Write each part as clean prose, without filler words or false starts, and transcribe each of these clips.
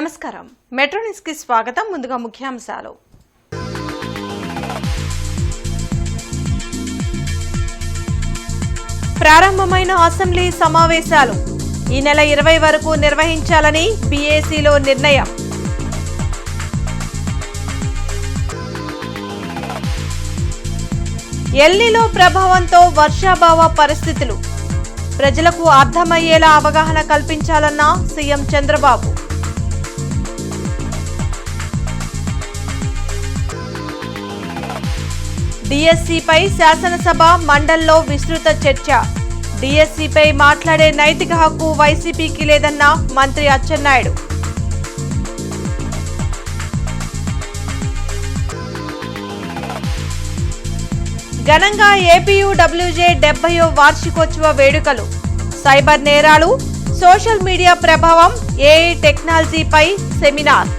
నమస్కారం. Metro news కి స్వాగతం. ముందుగా ముఖ్యాంశాలు. ప్రారంభమైన అసెంబ్లీ సమావేశాలు ఈ నెల 20 వరకు నిర్వహించాలని బీఏసీలో నిర్ణయం. ఎల్నినో ప్రభావంతో వర్షాభావ పరిస్థితులు ప్రజలకు అర్థమయ్యేలా అవగాహన కల్పించాలన్న సీఎం చంద్రబాబు. డిఎస్సిపై శాసనసభ మండలిలో విస్తృత చర్చ. డిఎస్సిపై మాట్లాడే నైతిక హక్కు వైసీపీకి లేదన్న మంత్రి అచ్చెన్నాయుడు. ఘనంగా ఏపీయూడబ్ల్యూజే 70వ వార్షికోత్సవ వేడుకలు. సైబర్ నేరాలు, సోషల్ మీడియా ప్రభావం, ఏఐ టెక్నాలజీపై సెమినార్.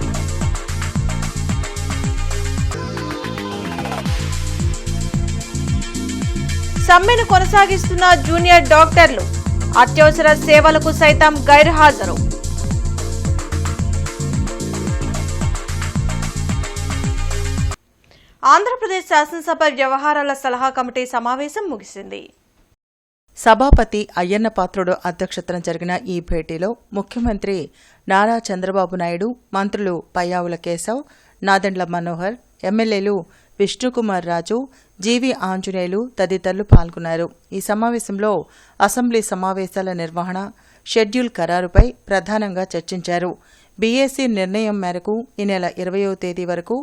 సమ్మెను కొనసాగిస్తున్న జూనియర్ డాక్టర్లు అత్యవసర సేవలకు సైతం గైర్హాజరు. ఆంధ్రప్రదేశ్ శాసనసభ వ్యవహారాల సలహా కమిటీ సమావేశం ముగిసింది. సభాపతి అయ్యన్న పాత్రుడు అధ్యక్షతన జరిగిన ఈ భేటీలో ముఖ్యమంత్రి నారా చంద్రబాబు నాయుడు, మంత్రులు పయ్యావుల కేశవ్, నాదెండ్ల మనోహర్, ఎమ్మెల్యేలు విష్ణుకుమార్ రాజు, జీవి ఆంజనేయులు తదితరులు పాల్గొన్నారు. ఈ సమావేశంలో అసెంబ్లీ సమావేశాల నిర్వహణ, షెడ్యూల్ ఖరారుపై ప్రధానంగా చర్చించారు. బీఏసీ నిర్ణయం మేరకు ఈ నెల 20వ తేదీ వరకు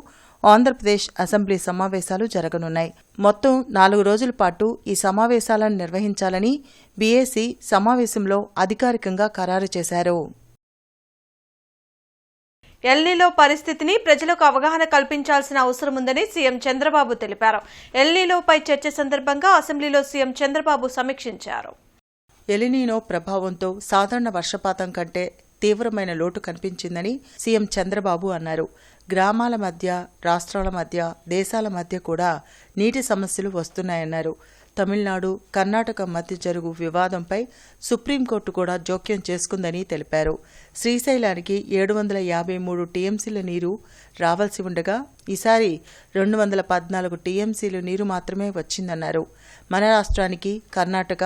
ఆంధ్రప్రదేశ్ అసెంబ్లీ సమావేశాలు జరగనున్నాయి. మొత్తం 4 రోజుల పాటు ఈ సమావేశాలను నిర్వహించాలని బీఏసీ సమావేశంలో అధికారికంగా ఖరారు చేశారు. ఎల్నినో పరిస్థితిని ప్రజలకు అవగాహన కల్పించాల్సిన అవసరం ఉందని సీఎం చంద్రబాబు తెలిపారు. ఎల్నినోపై చర్చ సందర్భంగా అసెంబ్లీలో సీఎం చంద్రబాబు సమీక్షించారు. ఎల్నినో ప్రభావంతో సాధారణ వర్షపాతం కంటే తీవ్రమైన లోటు కనిపించిందని సీఎం చంద్రబాబు అన్నారు. గ్రామాల మధ్య, రాష్ట్రాల మధ్య, దేశాల మధ్య కూడా నీటి సమస్యలు వస్తున్నాయన్నారు. తమిళనాడు, కర్ణాటక మధ్య జరుగు వివాదంపై సుప్రీంకోర్టు కూడా జోక్యం చేసుకుందని తెలిపారు. శ్రీశైలానికి 753 టీఎంసీల నీరు రావాల్సి ఉండగా ఈసారి 214 టీఎంసీలు నీరు మాత్రమే వచ్చిందన్నారు. మన రాష్ట్రానికి కర్ణాటక,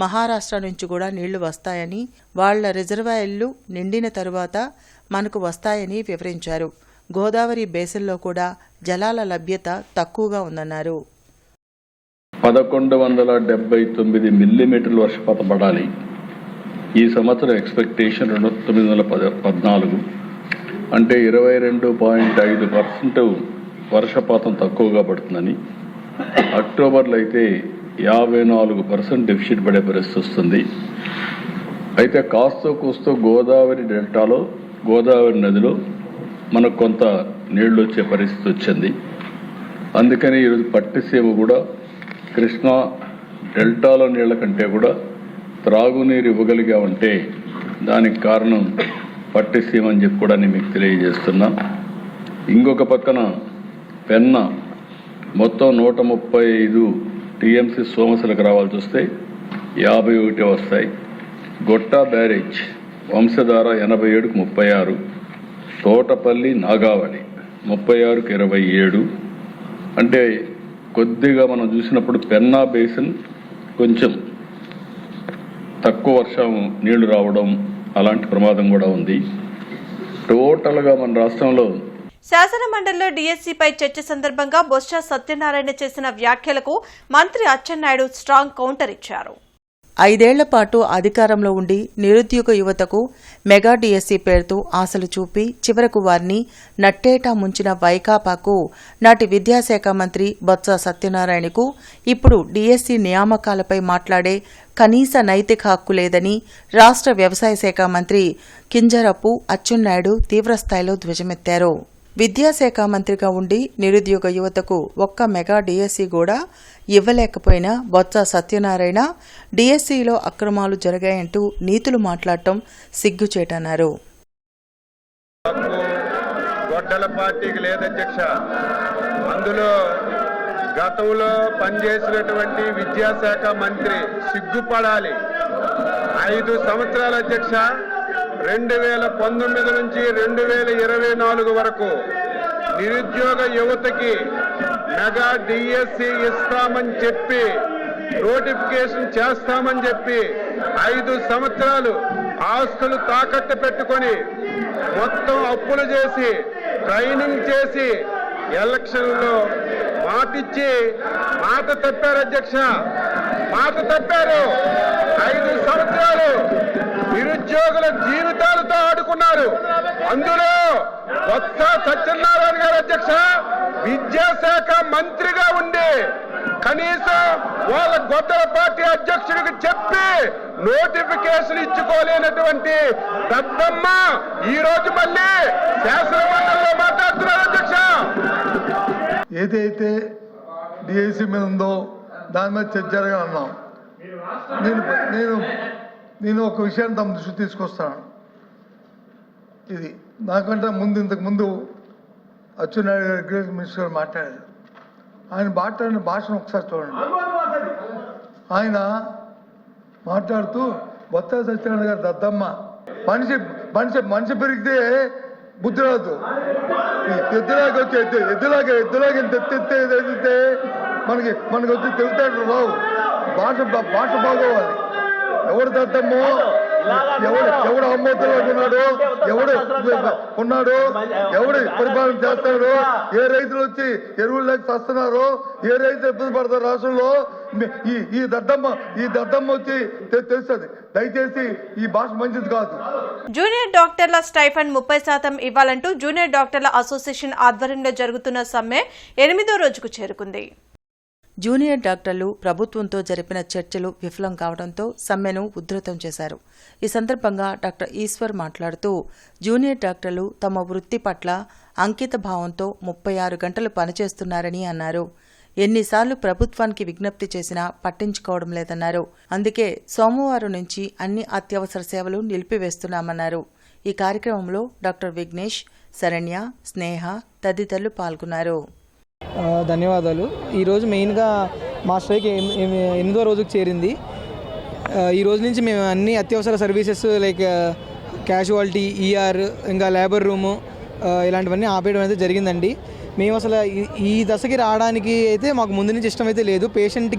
మహారాష్ట్ర నుంచి కూడా నీళ్లు వస్తాయని, వాళ్ల రిజర్వాయర్లు నిండిన తరువాత మనకు వస్తాయని వివరించారు. గోదావరి బేసిన్లో కూడా జలాల లభ్యత తక్కువగా ఉందన్నారు. 1179 మిల్లీమీటర్ల వర్షపాతం పడాలి. ఈ సంవత్సరం ఎక్స్పెక్టేషన్ 914, అంటే 22.5% వర్షపాతం తక్కువగా పడుతుందని. అక్టోబర్లో అయితే 54% డెఫిసిట్ పడే పరిస్థితి వస్తుంది. అయితే కాస్తో కూస్తో గోదావరి డెల్టాలో, గోదావరి నదిలో మనకు కొంత నీళ్లు వచ్చే పరిస్థితి వచ్చింది. అందుకని ఈరోజు పట్టిసీమ కూడా కృష్ణా డెల్టాలో నీళ్ల కంటే కూడా త్రాగునీరు ఇవ్వగలిగామంటే దానికి కారణం పట్టిసీమ అని చెప్పి కూడా నేను మీకు తెలియజేస్తున్నా. ఇంకొక పక్కన పెన్నా మొత్తం 135 టీఎంసీ సోమశలకు రావాల్సి వస్తే 51 వస్తాయి. గొట్టా బ్యారేజ్ వంశధార 87కు 36, తోటపల్లి నాగావళి 36కు 27. అంటే కొద్దిగా మనం చూసినప్పుడు పెన్నా బేసిన్ కొంచెం తక్కువ వర్షం నీళ్లు రావడం అలాంటి ప్రమాదం కూడా ఉంది. టోటల్గా మన రాష్ట్రంలో శాసన మండలిలో డిఎస్సిపై చర్చ సందర్భంగా బొత్స సత్యనారాయణ చేసిన వ్యాఖ్యలకు మంత్రి అచ్చెన్నాయుడు స్ట్రాంగ్ కౌంటర్ ఇచ్చారు. 5 ఏళ్ల పాటు అధికారంలో ఉండి నిరుద్యోగ యువతకు మెగా డిఎస్సీ పేరుతో ఆశలు చూపి చివరకు వారిని నట్టేటా ముంచిన వైకాపాకు నాటి విద్యాశాఖ మంత్రి బొత్స సత్యనారాయణకు ఇప్పుడు డిఎస్సీ నియామకాలపై మాట్లాడే కనీస నైతిక హక్కు లేదని రాష్ట్ర వ్యవసాయ శాఖ మంత్రి కింజరపు అచ్చెన్నాయుడు తీవ్రస్థాయిలో ధ్వజమెత్తారు. విద్యాశాఖ మంత్రిగా ఉండి నిరుద్యోగ యువతకు ఒక్క మెగా డిఎస్సీ కూడా ఇవ్వలేకపోయినా బొత్స సత్యనారాయణ డిఎస్సీలో అక్రమాలు జరిగాయంటూ నీతులు మాట్లాడటం సిగ్గుచేటన్నారు. గొడ్డల పార్టీకి లేదధ్యక్ష. అందులో గతంలో పనిచేసినటువంటి విద్యాశాఖ మంత్రి సిగ్గుపడాలి. 5 సంవత్సరాల అధ్యక్ష 2019 నుంచి 2024 వరకు నిరుద్యోగ యువతకి మెగా డిఎస్సి ఇస్తామని చెప్పి నోటిఫికేషన్ చేస్తామని చెప్పి 5 సంవత్సరాలు ఆస్తులు తాకట్టు పెట్టుకొని మొత్తం అప్పులు చేసి ట్రైనింగ్ చేసి ఎలక్షన్లో మాటిచ్చి మాట తప్పారు అధ్యక్ష, మాట తప్పారు. 5 సంవత్సరాలు నిరుద్యోగుల జీవితాలతో ఆడుకున్నారు. అందులో బొత్స సత్యనారాయణ గారు అధ్యక్ష విద్యాశాఖ మంత్రిగా ఉండి కనీసం వాళ్ళ గొడ్డల పార్టీ అధ్యక్షుడికి చెప్పి నోటిఫికేషన్ ఇచ్చుకోలేనటువంటి దద్దమ్మ ఈ రోజు మళ్ళీ శాసనమండలిలో మాట్లాడుతున్నారు అధ్యక్ష. ఏదైతే డిఎస్సి మీద ఉందో దాని మీద చర్చ జరగాలన్నాం. నేను ఒక విషయాన్ని తమ దృష్టి తీసుకొస్తాను. ఇది నాకంటే ఇంతకు ముందు అచ్చెన్నాయుడు గారు అగ్రికల్చర్ మినిస్టర్ గారు మాట్లాడారు. ఆయన మాట్లాడిన భాషను ఒకసారి చూడండి. ఆయన మాట్లాడుతూ బొత్స సత్యనారాయణ గారు దద్దమ్మ, మనిషి పెరిగితే బుద్ధి రాదు, ఎద్దులాగా వచ్చి ఎద్దులాగా ఎత్తితే మనకి వచ్చి తెలుస్తాడు రావు. భాష బాగోవాలి. ఎవడు దద్దమ్మో, ఎవడు అమ్మోతులో ఉన్నాడు, ఎవడు పరిపాలన చేస్తాడు, ఏ రైతులు వచ్చి ఎరువులు లేక వస్తున్నారు, ఏ రైతులు ఇబ్బంది పడతారు రాష్ట్రంలో, ఈ దద్దమ్మ వచ్చి తెలుస్తుంది. దయచేసి ఈ భాష మంచిది కాదు. జూనియర్ డాక్టర్ల స్టైఫండ్ 30% ఇవ్వాలంటూ జూనియర్ డాక్టర్ల అసోసియేషన్ ఆధ్వర్యంలో జరుగుతున్న సమ్మె 8వ రోజుకు చేరుకుంది. జూనియర్ డాక్టర్లు ప్రభుత్వంతో జరిపిన చర్చలు విఫలం కావడంతో సమ్మెను ఉధృతం చేశారు. ఈ సందర్భంగా డాక్టర్ ఈశ్వర్ మాట్లాడుతూ జూనియర్ డాక్టర్లు తమ వృత్తి పట్ల అంకిత భావంతో 36 గంటలు పనిచేస్తున్నారని అన్నారు. ఎన్నిసార్లు ప్రభుత్వానికి విజ్ఞప్తి చేసినా పట్టించుకోవడం లేదన్నారు. అందుకే సోమవారం నుంచి అన్ని అత్యవసర సేవలు నిలిపివేస్తున్నామన్నారు. ఈ కార్యక్రమంలో డాక్టర్ విఘ్నేష్, శరణ్య, స్నేహ తదితరులు పాల్గొన్నారు. ధన్యవాదాలు. ఈరోజు మెయిన్గా మా స్ట్రైక్ 8వ రోజుకు చేరింది. ఈ రోజు నుంచి మేము అన్ని అత్యవసర సర్వీసెస్ లైక్ క్యాజువాలిటీ, ఈఆర్, ఇంకా లేబర్ రూము ఇలాంటివన్నీ ఆపేయడం అయితే జరిగిందండి. మేము అసలు ఈ దశకి రావడానికి అయితే మాకు ముందు నుంచి ఇష్టం అయితే లేదు. పేషెంట్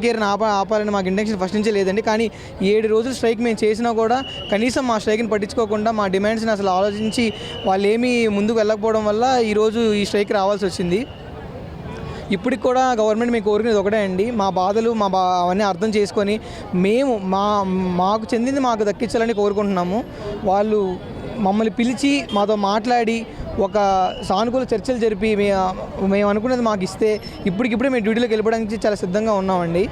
కేర్ని ఆపాలని మాకు ఇంటెన్షన్ ఫస్ట్ నుంచే లేదండి. కానీ 7 రోజులు స్ట్రైక్ మేము చేసినా కూడా కనీసం మా స్ట్రైక్ని పట్టించుకోకుండా మా డిమాండ్స్ని అసలు ఆలోచించి వాళ్ళు ఏమీ ముందుకు వెళ్ళకపోవడం వల్ల ఈరోజు ఈ స్ట్రైక్ రావాల్సి వచ్చింది. ఇప్పటికి కూడా గవర్నమెంట్ మేము కోరుకునేది ఒకటే అండి, మా బాధలు అవన్నీ అర్థం చేసుకొని మేము మాకు చెందింది మాకు దక్కించాలని కోరుకుంటున్నాము. వాళ్ళు మమ్మల్ని పిలిచి మాతో మాట్లాడి ఒక సానుకూల చర్చలు జరిపి మేము అనుకునేది మాకు ఇస్తే ఇప్పటికిప్పుడే మేము డ్యూటీలోకి వెళ్ళడానికి చాలా సిద్ధంగా ఉన్నామండి.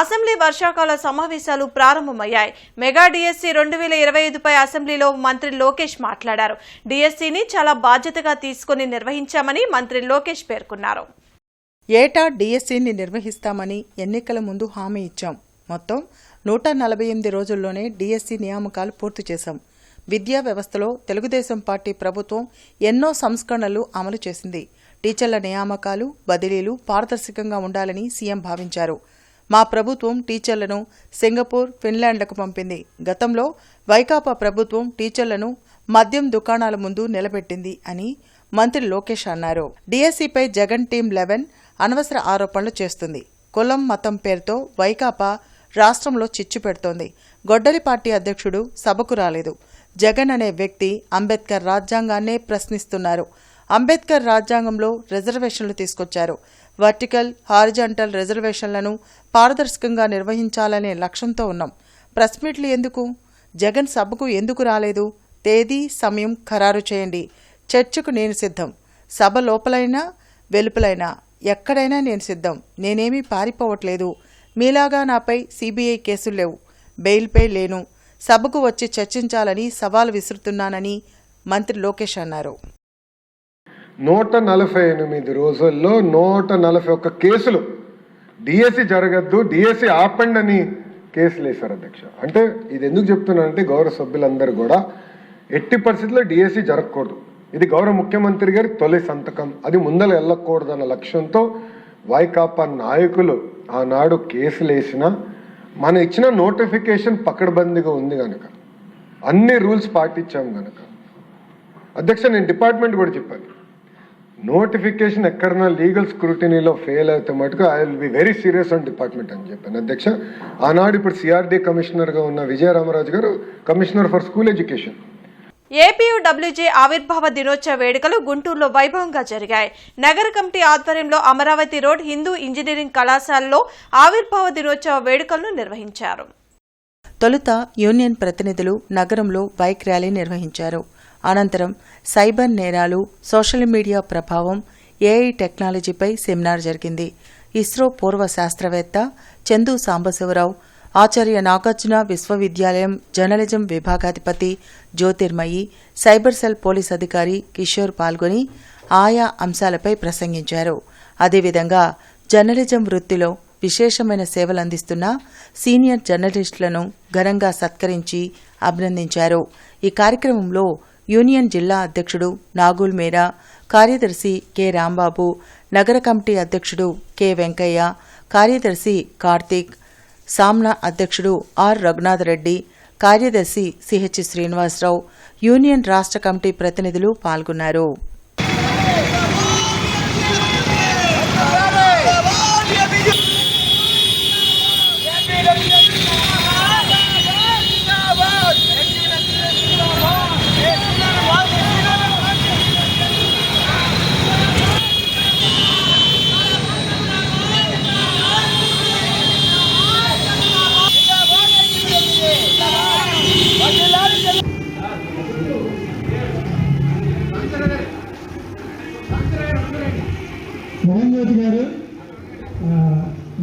అసెంబ్లీ వర్షాకాల సమావేశాలు ప్రారంభమయ్యాయి. మెగా డిఎస్సి 2025పై అసెంబ్లీలో మంత్రి లోకేష్ మాట్లాడారు. డిఎస్సిని చాలా బాధ్యతగా తీసుకుని నిర్వహించామని మంత్రి లోకేష్ పేర్కొన్నారు. ఏటా డిఎస్సిని నిర్వహిస్తామని ఎన్నికల ముందు హామీ ఇచ్చాం. మొత్తం 148 రోజుల్లోనే డిఎస్సి నియామకాలు పూర్తి చేశాం. విద్యా వ్యవస్థలో తెలుగుదేశం పార్టీ ప్రభుత్వం ఎన్నో సంస్కరణలు అమలు చేసింది. టీచర్ల నియామకాలు, బదిలీలు పారదర్శకంగా ఉండాలని సీఎం భావించారు. మా ప్రభుత్వం టీచర్లను సింగపూర్, ఫిన్లాండ్లకు పంపింది. గతంలో వైకాపా ప్రభుత్వం టీచర్లను మద్యం దుకాణాల ముందు నిలబెట్టింది అని మంత్రి లోకేష్ అన్నారు. డిఎస్సిపై జగన్ టీం 11 అనవసర ఆరోపణలు చేస్తుంది. కులం, మతం పేరుతో వైకాపా రాష్ట్రంలో చిచ్చు పెడుతోంది. గొడ్డలి పార్టీ అధ్యక్షుడు సభకు రాలేదు. జగన్ అనే వ్యక్తి అంబేద్కర్ రాజ్యాంగాన్నే ప్రశ్నిస్తున్నారు. అంబేద్కర్ రాజ్యాంగంలో రిజర్వేషన్లు తీసుకొచ్చారు. వర్టికల్, హారిజాంటల్ రిజర్వేషన్లను పారదర్శకంగా నిర్వహించాలనే లక్ష్యంతో ఉన్నాం. ప్రెస్ మీట్లు ఎందుకు? జగన్ సభకు ఎందుకు రాలేదు? తేదీ, సమయం ఖరారు చేయండి. చర్చకు నేను సిద్ధం. సభ లోపలైనా వెలుపలైనా ఎక్కడైనా నేను సిద్ధం. నేనేమీ పారిపోవట్లేదు. మీలాగా నాపై సిబిఐ కేసులు లేవు. బెయిల్పై లేను. సభకు వచ్చి చర్చించాలని సవాల్ విసురుతున్నానని మంత్రి లోకేష్ అన్నారు. 148 రోజుల్లో 141 కేసులు డిఎస్సి జరగద్దు, డిఎస్సి ఆపండి అని కేసులు వేశారు అధ్యక్ష. అంటే ఇది ఎందుకు చెప్తున్నానంటే గౌరవ సభ్యులందరూ కూడా ఎట్టి పరిస్థితుల్లో డిఎస్సి జరగకూడదు. ఇది గౌరవ ముఖ్యమంత్రి గారి తొలి సంతకం. అది ముందర వెళ్ళకూడదన్న లక్ష్యంతో వైకాపా నాయకులు ఆనాడు కేసులు వేసినా మనం ఇచ్చిన నోటిఫికేషన్ పకడ్బందీగా ఉంది కనుక అన్ని రూల్స్ పాటించాం కనుక అధ్యక్ష, నేను డిపార్ట్మెంట్ కూడా చెప్పాను, నోటిఫికేషన్ ఎక్కడన్నా లీగల్ స్క్రూటినీలో ఫెయిల్ అయితే మటుకు I will be very serious on department అని చెప్పాను అధ్యక్ష. ఆనాడు ఇప్పుడు సిఆర్డీ కమిషనర్గా ఉన్న విజయరామరాజు గారు commissioner for school education. APUWJ ఆవిర్భావ దినోత్సవ వేడుకలు గుంటూరులో వైభవంగా జరిగాయి. నగర కమిటీ ఆధ్వర్యంలో అమరావతి రోడ్ హిందూ ఇంజనీరింగ్ కళాశాలలో ఆవిర్భావ దినోత్సవ వేడుకలను నిర్వహించారు. తొలుత యూనియన్ ప్రతినిధులు నగరంలో బైక్ ర్యాలీ నిర్వహించారు. అనంతరం సైబర్ నేరాలు, సోషల్ మీడియా ప్రభావం, ఏఐ టెక్నాలజీపై సెమినార్ జరిగింది. ఇస్రో పూర్వ శాస్త్రవేత్త చందు సాంబశివరావు, ఆచార్య నాగార్జున విశ్వవిద్యాలయం జర్నలిజం విభాగాధిపతి జ్యోతిర్మయి, సైబర్ సెల్ పోలీస్ అధికారి కిషోర్ పాల్గొని ఆయా అంశాలపై ప్రసంగించారు. అదేవిధంగా జర్నలిజం వృత్తిలో విశేషమైన సేవలందిస్తున్న సీనియర్ జర్నలిస్టులను ఘనంగా సత్కరించి అభినందించారు. ఈ కార్యక్రమంలో యూనియన్ జిల్లా అధ్యక్షుడు నాగుల్ మీరా, కార్యదర్శి కె రాంబాబు, నగర కమిటీ అధ్యక్షుడు కె వెంకయ్య, కార్యదర్శి కార్తీక్, సామ్నా అధ్యక్షుడు ఆర్ రఘునాథరెడ్డి, కార్యదర్శి సిహెచ్ శ్రీనివాసరావు, యూనియన్ రాష్ట్ర కమిటీ ప్రతినిధులు పాల్గొన్నారు. మోహన్జ్యోతి గారు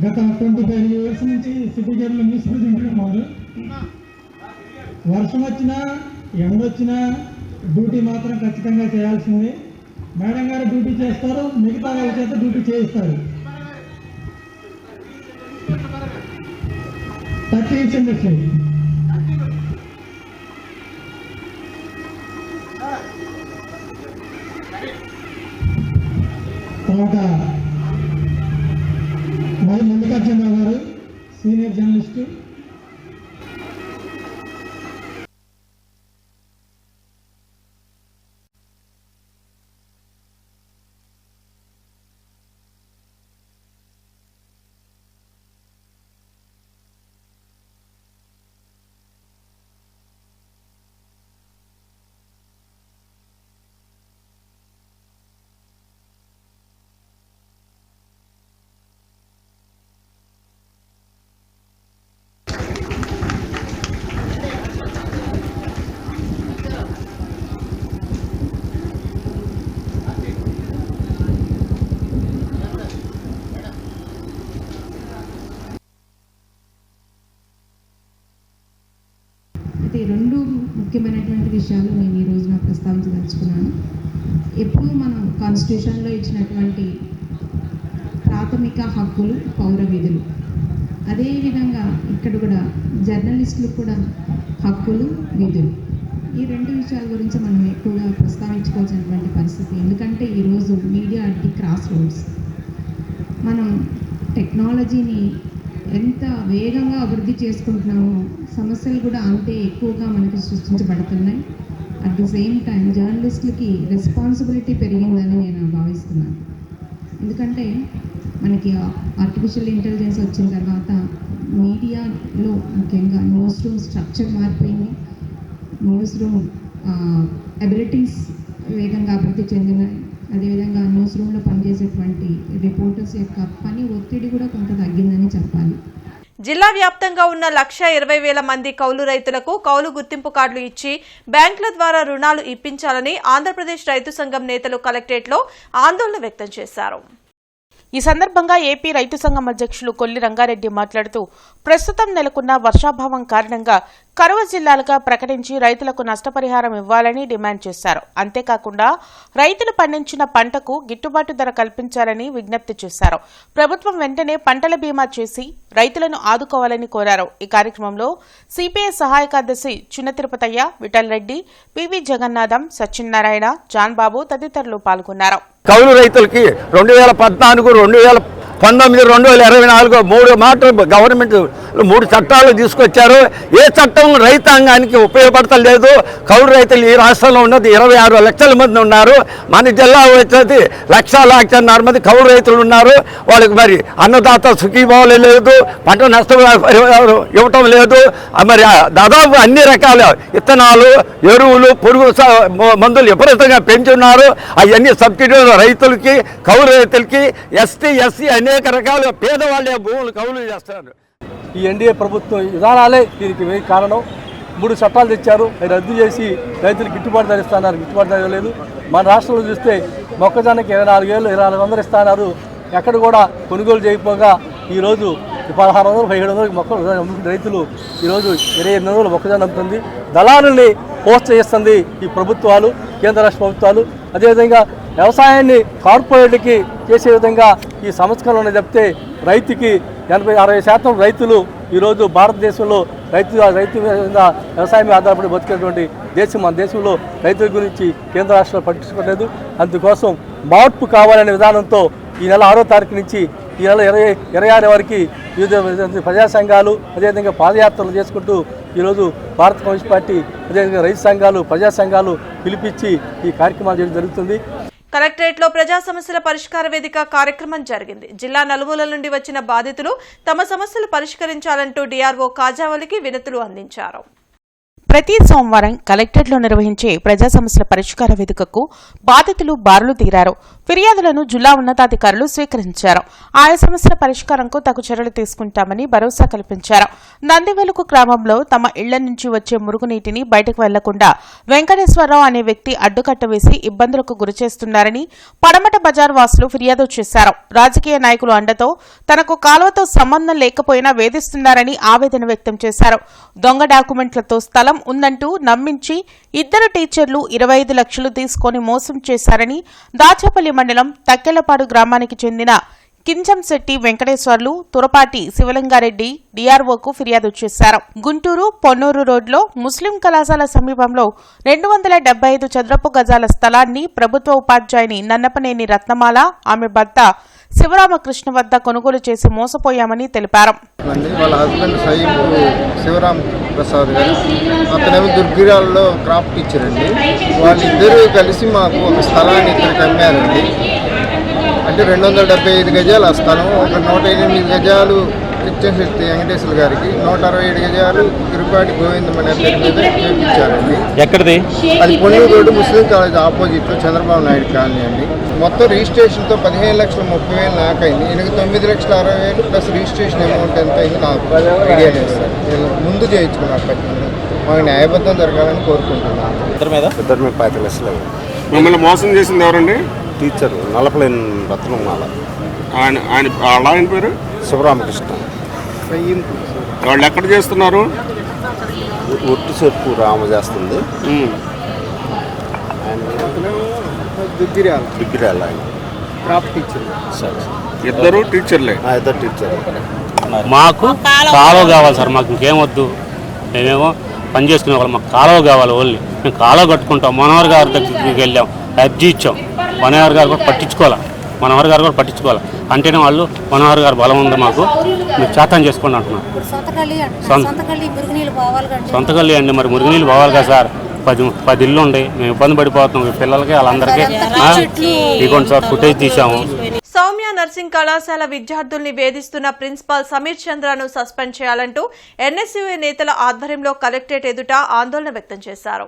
గత 25 years నుంచి సిటీ గేట్లో న్యూస్ ప్రెజెంట్గా ఉన్నారు. వర్షం వచ్చినా ఎండొచ్చినా డ్యూటీ మాత్రం ఖచ్చితంగా చేయాల్సింది. మేడం గారు డ్యూటీ చేస్తారు, మిగతా వాళ్ళ చేత డ్యూటీ చేయిస్తారు. 30 years ఇండస్ట్రీ. తర్వాత మల్లికార్జునరావు గారు సీనియర్ జర్నలిస్టు. రెండు ముఖ్యమైనటువంటి విషయాలు నేను ఈ రోజున ప్రస్తావించదలుచుకున్నాను. ఎప్పుడు మనం కాన్స్టిట్యూషన్లో ఇచ్చినటువంటి ప్రాథమిక హక్కులు, పౌర విధులు, అదేవిధంగా ఇక్కడ కూడా జర్నలిస్టులకు కూడా హక్కులు, విధులు, ఈ రెండు విషయాల గురించి మనం ఎక్కువగా ప్రస్తావించుకోవాల్సినటువంటి పరిస్థితి. ఎందుకంటే ఈరోజు media at the cross roads. మనం టెక్నాలజీని ఎంత వేగంగా అభివృద్ధి చేసుకుంటున్నామో సమస్యలు కూడా అంతే ఎక్కువగా మనకి సృష్టించబడుతున్నాయి. అట్ ది సేమ్ టైం జర్నలిస్టులకి రెస్పాన్సిబిలిటీ పెరిగిందని నేను భావిస్తున్నాను. ఎందుకంటే మనకి ఆర్టిఫిషియల్ ఇంటెలిజెన్స్ వచ్చిన తర్వాత మీడియాలో ముఖ్యంగా న్యూస్ రూమ్ స్ట్రక్చర్ మారిపోయింది. న్యూస్ రూమ్ అబిలిటీస్ వేగంగా అభివృద్ధి చెందినాయి. అదేవిధంగా న్యూస్ రూమ్లో పనిచేసేటువంటి రిపోర్టర్స్ యొక్క పని ఒత్తిడి కూడా కొంత తగ్గిందని చెప్పాలి. జిల్లా వ్యాప్తంగా ఉన్న 1,20,000 మంది కౌలు రైతులకు కౌలు గుర్తింపు కార్డులు ఇచ్చి బ్యాంకుల ద్వారా రుణాలు ఇప్పించాలని ఆంధ్రప్రదేశ్ రైతు సంఘం నేతలు కలెక్టరేట్లో ఆందోళన వ్యక్తం చేశారు. ఈ సందర్భంగా ఏపీ రైతు సంఘం అధ్యక్షులు కొల్లి రంగారెడ్డి మాట్లాడుతూ ప్రస్తుతం నెలకొన్న వర్షాభావం కారణంగా కరువు జిల్లాలుగా ప్రకటించి రైతులకు నష్టపరిహారం ఇవ్వాలని డిమాండ్ చేశారు. అంతేకాకుండా రైతులు పండించిన పంటకు గిట్టుబాటు ధర కల్పించాలని విజ్ఞప్తి చేశారు. ప్రభుత్వం వెంటనే పంటల బీమా చేసి రైతులను ఆదుకోవాలని కోరారు. ఈ కార్యక్రమంలో సిపిఐ సహాయ కార్యదర్శి చిన్న తిరుపతయ్య, విఠల్ రెడ్డి, పివి జగన్నాథం, సత్యనారాయణ, జాన్ బాబు తదితరులు పాల్గొన్నారు. కౌలు రైతులకి 2014, 19/2024 3 మాటలు గవర్నమెంట్ 3 చట్టాలు తీసుకొచ్చారు. ఏ చట్టం రైతాంగానికి ఉపయోగపడతలేదు. కౌలు రైతులు ఈ రాష్ట్రంలో ఉన్నది 26 లక్షల మంది ఉన్నారు. మన జిల్లా వచ్చేది 1,00,00,000 మంది కౌలు రైతులు ఉన్నారు. వాళ్ళకి మరి అన్నదాత సుఖీభావాలు లేదు, పంట నష్టం ఇవ్వటం లేదు. మరి దాదాపు అన్ని రకాల విత్తనాలు, ఎరువులు, పురుగు మందులు విపరీతంగా పెంచున్నారు. అవన్నీ సబ్సిడీలు రైతులకి, కౌలు రైతులకి, ఎస్టీ, ఎస్సీ అనేక రకాల పేదవాళ్ళే భూములు కౌలు చేస్తున్నారు. ఈ ఎన్డీఏ ప్రభుత్వం విధానాలే దీనికి కారణం. 3 చట్టాలు తెచ్చారు, అవి రద్దు చేసి రైతులకు గిట్టుబాటు ధర ఇస్తున్నారు. గిట్టుబాటు ధర లేదు. మన రాష్ట్రంలో చూస్తే మొక్కజొన్నకి 24,400 ఇస్తున్నారు. ఎక్కడ కూడా కొనుగోలు చేయకపోగా ఈరోజు 1,600, 1,700 మొక్కలు రైతులు ఈరోజు 2,800 మొక్కజొన్న అమ్ముతుంది. దళారుల్ని ప్రోత్సహిస్తుంది ఈ ప్రభుత్వాలు, కేంద్ర రాష్ట్ర ప్రభుత్వాలు. అదేవిధంగా వ్యవసాయాన్ని కార్పొరేట్కి చేసే విధంగా ఈ సంస్కరణ చెప్తే రైతుకి 80-60% రైతులు ఈరోజు భారతదేశంలో రైతు మీద వ్యవసాయం మీద ఆధారపడి బతికేటువంటి దేశం. మన దేశంలో రైతుల గురించి కేంద్ర రాష్ట్రాలు పట్టించుకోలేదు. అందుకోసం మార్పు కావాలనే విధానంతో ఈ నెల 6వ తారీఖు నుంచి ఈ నెల 26 వరకు వివిధ ప్రజా సంఘాలు అదేవిధంగా పాదయాత్రలు చేసుకుంటూ ఈరోజు భారత కమ్యూనిస్ట్ పార్టీ అదేవిధంగా రైతు సంఘాలు, ప్రజా సంఘాలు పిలిపించి ఈ కార్యక్రమాలు చేయడం జరుగుతుంది. కలెక్టరేట్లో ప్రజా సమస్యల పరిష్కార వేదిక కార్యక్రమం జరిగింది. జిల్లా నలుమూలల నుండి వచ్చిన బాధితులు తమ సమస్యలు పరిష్కరించాలంటూ డిఆర్ఓ కాజావలికి వినతులు అందించారు. ప్రతి సోమవారం కలెక్టరేట్లో నిర్వహించే ప్రజా సమస్యల పరిష్కార వేదికకు బాధితులు బారులు తీరారు. ఫిర్యాదులను జిల్లా ఉన్నతాధికారులు స్వీకరించారు. ఆయా సమస్యల పరిష్కారంకు తగు చర్యలు తీసుకుంటామని భరోసా కల్పించారు. నందివెలుగు గ్రామంలో తమ ఇళ్ల నుంచి వచ్చే మురుగునీటిని బయటకు వెళ్లకుండా వెంకటేశ్వరరావు అనే వ్యక్తి అడ్డుకట్ట వేసి ఇబ్బందులకు గురిచేస్తున్నారని పడమట బజార్ వాసులు ఫిర్యాదు చేశారు. రాజకీయ నాయకులు అండతో తనకు కాలువతో సంబంధం లేకపోయినా వేధిస్తున్నారని ఆవేదన వ్యక్తం చేశారు. దొంగ డాక్యుమెంట్లతో స్థలం ఉందంటూ నమ్మించి 2 టీచర్లు 25 లక్షలు తీసుకుని మోసం చేశారని దాచేపల్లి మండలం తక్కెళ్లపాడు గ్రామానికి చెందిన కింజంశెట్టి వెంకటేశ్వర్లు, తురపాటి శివలింగారెడ్డి డిఆర్ఓకు ఫిర్యాదు చేశారు. గుంటూరు పొన్నూరు రోడ్లో ముస్లిం కళాశాల సమీపంలో 275 చదరపు గజాల స్థలాన్ని ప్రభుత్వ ఉపాధ్యాయుని నన్నపనేని రత్నమాల, ఆమె భర్త శివరామకృష్ణ వద్ద కొనుగోలు చేసి మోసపోయామని తెలిపారు. వాళ్ళ హస్బెండ్ శివరామ ప్రసాద్ గారు, అతనేమో దుర్గిరాల్లో క్రాప్ టీచర్ అండి. వాళ్ళిద్దరూ కలిసి మాకు ఒక స్థలాన్ని ఇద్దరికి అమ్మారండి. అంటే 275 గజాలు ఆ స్థలం, ఒక 108 గజాలు కింజంశెట్టి వెంకటేశ్వర గారికి, 167 గజాలు తిరుపాటి గోవిందమనే పేరు మీద చేపించారండి. ఎక్కడిది? అది పొన్నూరు రోడ్డు ముస్లిం కాలేజ్ ఆపోజిట్లో చంద్రబాబు నాయుడు కాలనీ అండి. మొత్తం రిజిస్ట్రేషన్తో 15,30,000 నాకైంది. ఈయనకి 9,60,60,000 ప్లస్ రిజిస్ట్రేషన్ అమౌంట్ ఎంత అయింది నాకు ఐడియా లేదు సార్. నేను ముందు చేయించుకున్నాను. పట్టింది మాకు న్యాయబద్ధం జరగాలని కోరుకుంటున్నాను. ఇద్దరి మీద 5 లక్షలు. మిమ్మల్ని మోసం చేసింది ఎవరండి? టీచర్ నలపలేని రత్నమాల. ఆయన పేరు శివరామకృష్ణ. వాళ్ళు ఎక్కడ చేస్తున్నారు? ఒట్టు చెప్పు రామ చేస్తుంది. Duggirala crop teacher. ఇద్దరు టీచర్లే? ఇద్దరు టీచర్. మాకు కాలువ కావాలి సార్, మాకు ఇంకేమొద్దు. మేమేమో పని చేసుకునే వాళ్ళు, మాకు కాలువ కావాలి. ఓన్లీ మేము కాలువ కట్టుకుంటాం. మనోహర్ గారి దగ్గరికి వెళ్ళాం, అర్జీ ఇచ్చాం. మనోహర్ గారు కూడా పట్టించుకోవాలి. అంటేనే వాళ్ళు మనోహర్ గారు బలం ఉంది, మాకు మీరు చేతం చేసుకోండి అంటున్నారు. సొంతగల్లి అండి, మరి మురుగునీళ్ళు పోవాలి కదా సార్. 10 ఇళ్ళు ఉండి మేము ఇబ్బంది పడిపోతున్నాం పిల్లలకి, వాళ్ళందరికీ. ఇదిగోండి సార్, ఫుటేజ్ తీసాము. సౌమ్య నర్సింగ్ కళాశాల విద్యార్థుల్ని వేధిస్తున్న ప్రిన్సిపాల్ సమీర్ చంద్రను సస్పెండ్ చేయాలంటూ ఎన్ఎస్యుఐ నేతల ఆధ్వర్యంలో కలెక్టరేట్ ఎదుట ఆందోళన వ్యక్తం చేశారు.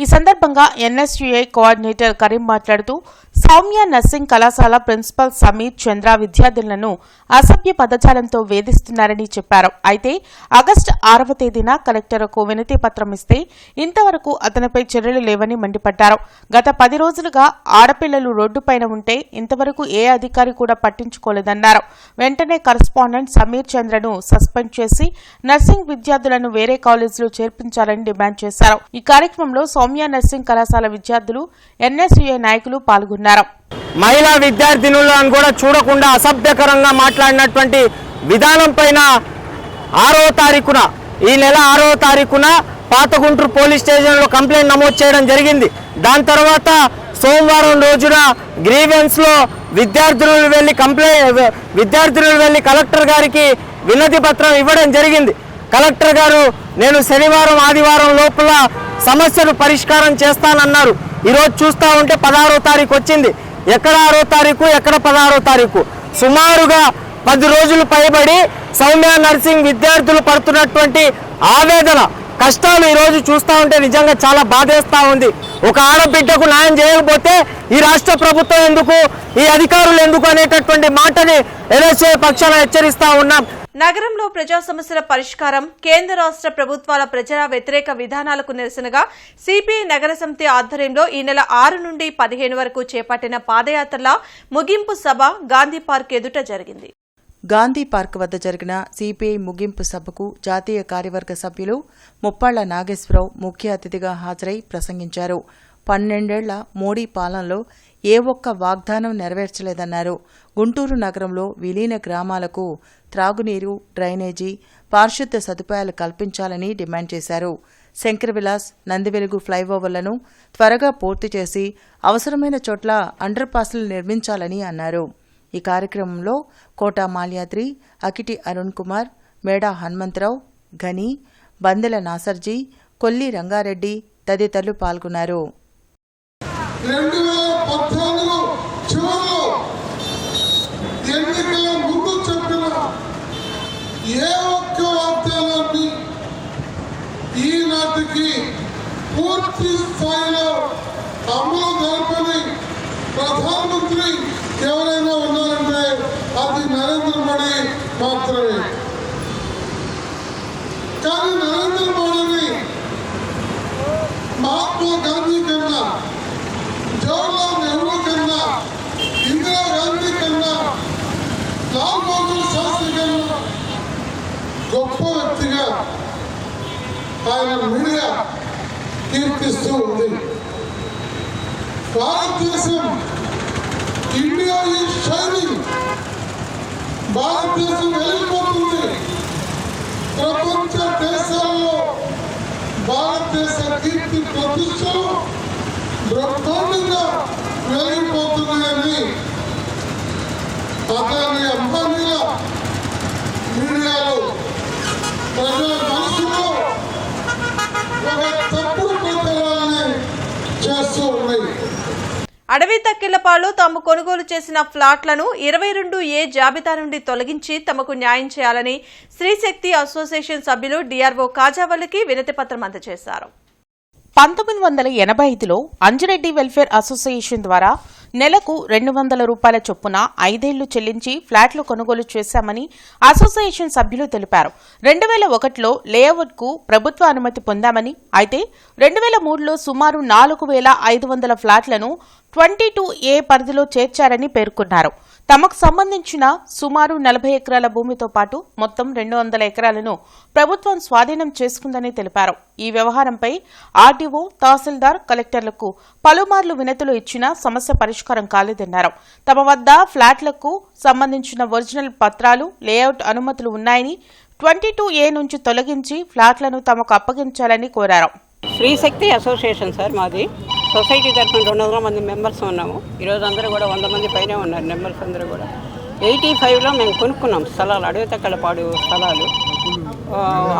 ఈ సందర్భంగా ఎన్ఎస్యుఐ కోఆర్డినేటర్ కరీం మాట్లాడుతూ సౌమ్య నర్సింగ్ కళాశాల ప్రిన్సిపల్ సమీర్ చంద్ర విద్యార్థులను అసభ్య పదజాలంతో వేధిస్తున్నారని చెప్పారు. అయితే ఆగస్టు 6వ తేదీన కలెక్టర్కు వినతి పత్రం ఇస్తే ఇంతవరకు అతనిపై చర్యలు లేవని మండిపడ్డారు. గత 10 రోజులుగా ఆడపిల్లలు రోడ్డుపైన ఉంటే ఇంతవరకు ఏ అధికారి కూడా పట్టించుకోలేదన్నారు. వెంటనే కరస్పాండెంట్ సమీర్ చంద్రను సస్పెండ్ చేసి నర్సింగ్ విద్యార్థులను వేరే కాలేజీలో చేర్పించాలని డిమాండ్ చేశారు. ఈ కార్యక్రమంలో సౌమ్య నర్సింగ్ కళాశాల విద్యార్థులు, ఎన్ఎస్యుఐ నాయకులు పాల్గొన్నారు. మహిళా విద్యార్థినులను కూడా చూడకుండా అసభ్యకరంగా మాట్లాడినటువంటి విధానం పైన 6వ తారీఖున, ఈ నెల 6వ తారీఖున పాతగుంటూరు పోలీస్ స్టేషన్లో కంప్లైంట్ నమోదు చేయడం జరిగింది. దాని తర్వాత సోమవారం రోజున గ్రీవెన్స్లో విద్యార్థులు వెళ్ళి కలెక్టర్ గారికి వినతి పత్రం ఇవ్వడం జరిగింది. కలెక్టర్ గారు నేను శనివారం ఆదివారం లోపల సమస్యను పరిష్కారం చేస్తానన్నారు. ఈరోజు చూస్తూ ఉంటే 16వ తారీఖు వచ్చింది. ఎక్కడ 6వ తారీఖు, ఎక్కడ 16వ తారీఖు? సుమారుగా 10 రోజులు పైబడి సౌమ్య నర్సింగ్ విద్యార్థులు పడుతున్నటువంటి ఆవేదన, కష్టాలు ఈరోజు చూస్తూ ఉంటే నిజంగా చాలా బాధేస్తూ ఉంది. ఒక ఆడబిడ్డకు న్యాయం చేయకపోతే ఈ రాష్ట్ర ప్రభుత్వం ఎందుకు, ఈ అధికారులు ఎందుకు అనేటటువంటి మాటని ఎన్ఎస్ఏ పక్షాన హెచ్చరిస్తూ ఉన్నాం. నగరంలో ప్రజా సమస్యల పరిష్కారం, కేంద్ర రాష్ట్ర ప్రభుత్వాల ప్రజా వ్యతిరేక విధానాలకు నిరసనగా సిపిఐ నగర సమితి ఆధ్వర్యంలో ఈ నెల 6 నుండి 15 వరకు చేపట్టిన పాదయాత్రల ముగింపు సభ గాంధీ పార్క్ ఎదుట జరిగింది. గాంధీ పార్క్ వద్ద జరిగిన సిపిఐ ముగింపు సభకు జాతీయ కార్యవర్గ సభ్యులు ముప్పాళ్ల నాగేశ్వరరావు ముఖ్య అతిథిగా హాజరై ప్రసంగించారు. 12 ఏళ్ల మోడీ పాలనలో ఏ ఒక్క వాగ్దానం నెరవేర్చలేదన్నారు. గుంటూరు నగరంలో విలీన గ్రామాలకు త్రాగునీరు, డ్రైనేజీ, పారిశుద్ధ్య సదుపాయాలు కల్పించాలని డిమాండ్ చేశారు. శంకరవిలాస్, నందివెలుగు ఫ్లైఓవర్లను త్వరగా పూర్తి చేసి అవసరమైన చోట్ల అండర్ పాస్లు నిర్మించాలని అన్నారు. ఈ కార్యక్రమంలో కోటా మాల్యాద్రి, అకిటి అరుణ్ కుమార్, మేడా హనుమంతరావు, ఘని, బందెల నాసర్జీ, కొల్లి రంగారెడ్డి తదితరులు పాల్గొన్నారు. 2014 చివరిలో ఎన్నికల ముందు చెప్పిన ఏ ఒక్క వాగ్దానాన్ని ఈనాటికి పూర్తి స్థాయిలో అమలు జరపని ప్రధానమంత్రి ఎవరైనా ఉన్నారంటే అది నరేంద్ర మోడీ మాత్రమే. కానీ నరేంద్ర మోడీని మహాత్మా గాంధీ కన్నా, జవహర్లాల్ నెహ్రూ కన్నా, ఇందిరాగాంధీ కన్నా, లాల్ బహదూర్ శాస్త్రి కన్నా గొప్ప వ్యక్తిగా ఆయన మీడియా కీర్తిస్తూ ఉంది. భారతదేశం, ఇండియా ఈజ్ షైనింగ్, భారతదేశం వెళ్ళిపోతుంది. ప్రపంచ దేశాల్లో భారతదేశ కీర్తి ప్రతిష్టలు బ్రహ్మాండంగా వెలిగిపోతున్నాయని అదాని అంబానీల మీడియాలో ప్రజల మనసులో ఒక తప్పుడు ప్రచారాన్ని చేస్తూ ఉన్నాయి. అడవి తక్కిళ్లపాడు తాము కొనుగోలు చేసిన ఫ్లాట్లను 22A జాబితా నుండి తొలగించి తమకు న్యాయం చేయాలని శ్రీశక్తి అసోసియేషన్ సభ్యులు డిఆర్ఓ కాజావల్లికి వినతిపత్రం అందజేశారు. 1985లో అంజిరెడ్డి వెల్ఫేర్ అసోసియేషన్ ద్వారా నెలకు 200 రూపాయల చొప్పున 5 ఏళ్లు చెల్లించి ఫ్లాట్లు కొనుగోలు చేశామని అసోసియేషన్ సభ్యులు తెలిపారు. 2001లో లేఅవుట్కు ప్రభుత్వ అనుమతి పొందామని, అయితే 2003లో సుమారు 4500 ఫ్లాట్లను 22A పరిధిలో చేర్చారని పేర్కొన్నారు. తమకు సంబంధించిన సుమారు 40 ఎకరాల భూమితో పాటు మొత్తం 200 ఎకరాలను ప్రభుత్వం స్వాధీనం చేసుకుందని తెలిపారు. ఈ వ్యవహారంపై ఆర్డీఓ, తహసీల్దార్, కలెక్టర్లకు పలుమార్లు వినతులు ఇచ్చినా సమస్య పరిష్కారం కాలేదన్నారు. తమ వద్ద ఫ్లాట్లకు సంబంధించిన ఒరిజినల్ పత్రాలు, లేఅవుట్ అనుమతులు ఉన్నాయని 22A నుంచి తొలగించి ఫ్లాట్లను తమకు అప్పగించాలని కోరారు. శ్రీశక్తి అసోసియేషన్ సార్ మాది. సొసైటీ తరఫున 200 మంది మెంబర్స్ ఉన్నాము. ఈరోజు అందరూ కూడా 100 మంది పైనే ఉన్నారు మెంబర్స్ అందరూ కూడా. 85లో మేము కొనుక్కున్నాం స్థలాలు, అడవి తక్కలపాడు స్థలాలు.